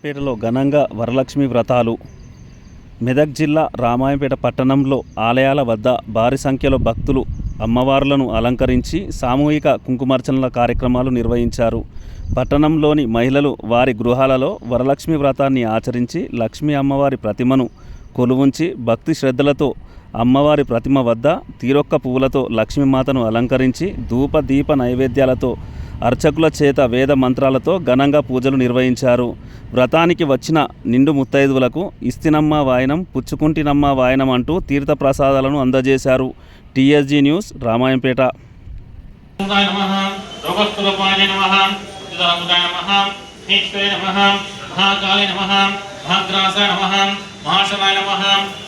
పేటలో ఘనంగా వరలక్ష్మి వ్రతాలు. మెదక్ జిల్లా రామాయంపేట పట్టణంలో ఆలయాల వద్ద భారీ సంఖ్యలో భక్తులు అమ్మవార్లను అలంకరించి సామూహిక కుంకుమార్చనల కార్యక్రమాలు నిర్వహించారు. పట్టణంలోని మహిళలు వారి గృహాలలో వరలక్ష్మి వ్రతాన్ని ఆచరించి లక్ష్మీ అమ్మవారి ప్రతిమను కొలువుంచి భక్తి శ్రద్ధలతో అమ్మవారి ప్రతిమ వద్ద తీరొక్క పువ్వులతో లక్ష్మీమాతను అలంకరించి ధూప దీప నైవేద్యాలతో అర్చకుల చేత వేద మంత్రాలతో ఘనంగా పూజలు నిర్వహించారు. వ్రతానికి వచ్చిన నిండు ముత్తైదువులకు ఇస్తినమ్మ వాయనం, పుచ్చుకుంటినమ్మ వాయనం అంటూ తీర్థ ప్రసాదాలను అందజేశారు. TSG news Ramayampet. महाशवाय नमः,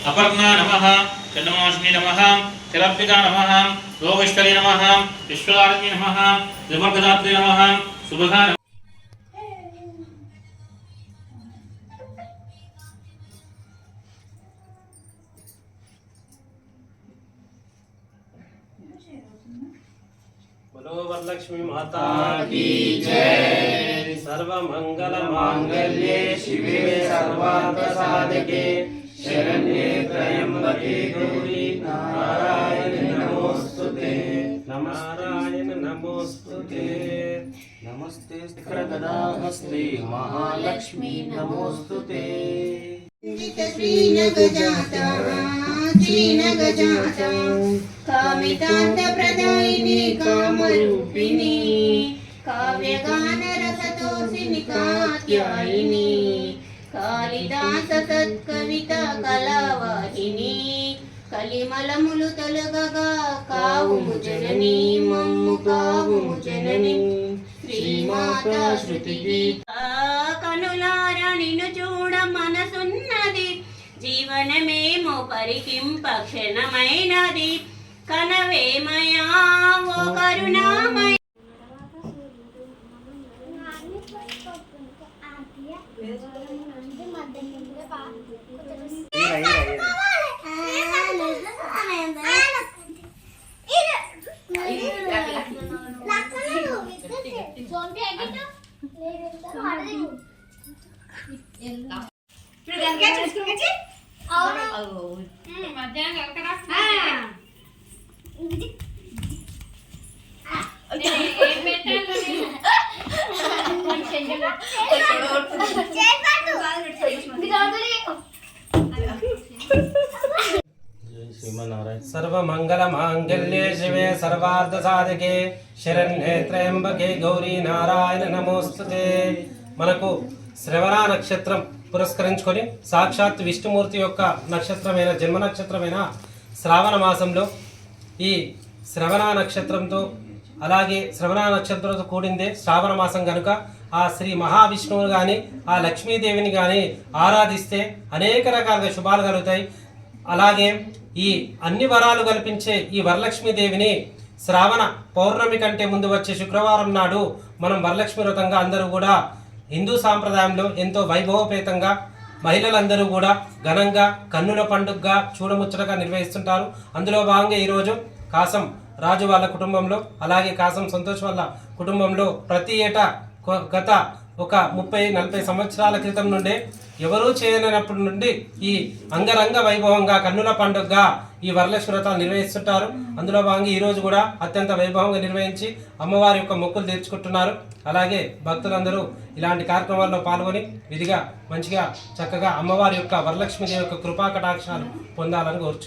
अपर्णा नमः, चंद्रमासिनी नमः, तिरप्पिका नमः, योगेश्वरी नमः, विश्वदारिणी नमः, विमर्गदात्री नमः, सुभगा नमः। बोलो वरलक्ष्मी माता की जय। सर्वमंगल मांगल्ये शिवे सर्वार्थ साधके शरण्ये त्र्यंबके गौरी नारायण नमोस्तुते। नारायण नमोस्तुते। नमस्ते गदाहस्ते महालक्ष्मी नमोस्तुते। श्रीनगजाता कामितार्थप्रदायिनी कामरूपिणी काव्यगानरसतोषिनि कात्यायिनी कालिदास सत्कविता कलावाहिनी కలిమలములు తొలగగా కావుము జననీ మమ్ము కావుము జననీ శ్రీమాతా శృతి గీత కనులారా నిన్ను చూడ మనసున్నది జీవనమేమో పరికింప క్షణమైనది కనవేమయా ఓ కరుణామయ सर्वमंगल मांगल्ये शिवे सर्वार्थ साधके शरण्ये त्र्यंबके गौरी नारायण नमोस्तुते। మనకు శ్రవణ నక్షత్రం పురస్కరించుకొని సాక్షాత్ విష్ణుమూర్తి యొక్క నక్షత్రమైన జన్మ నక్షత్రమైన శ్రావణ మాసంలో ఈ శ్రవణ నక్షత్రంతో అలాగే శ్రవణ నక్షత్రంతో కూడిందే శ్రావణ మాసం కనుక ఆ శ్రీ మహావిష్ణువుని కానీ ఆ లక్ష్మీదేవిని కానీ ఆరాధిస్తే అనేక రకాలుగా శుభాలు కలుగుతాయి. అలాగే ఈ అన్ని వరాలు కల్పించే ఈ వరలక్ష్మీదేవిని శ్రావణ పౌర్ణమి కంటే ముందు వచ్చే శుక్రవారం నాడు మనం వరలక్ష్మి వ్రతంగా అందరూ కూడా హిందూ సాంప్రదాయంలో ఎంతో వైభవపేతంగా మహిళలందరూ కూడా ఘనంగా కన్నుల పండుగగా చూడముచ్చటగా నిర్వహిస్తుంటారు. అందులో భాగంగా ఈరోజు కాసం రాజు వాళ్ళ కుటుంబంలో అలాగే కాసం సంతోష్ వాళ్ళ కుటుంబంలో ప్రతి ఏటా గత ఒక 30-40 సంవత్సరాల క్రితం నుండే ఎవరూ చేయనప్పటి నుండి ఈ అంగరంగ వైభవంగా కన్నుల పండుగగా ఈ వరలక్ష్మి వ్రతాలు నిర్వహిస్తుంటారు. అందులో భాగంగా ఈరోజు కూడా అత్యంత వైభవంగా నిర్వహించి అమ్మవారి యొక్క మొక్కులు తీర్చుకుంటున్నారు. అలాగే భక్తులందరూ ఇలాంటి కార్యక్రమాల్లో పాల్గొని విధిగా మంచిగా చక్కగా అమ్మవారి యొక్క వరలక్ష్మీదేవి యొక్క కృపా కటాక్షాలు పొందాలని కోరుచు.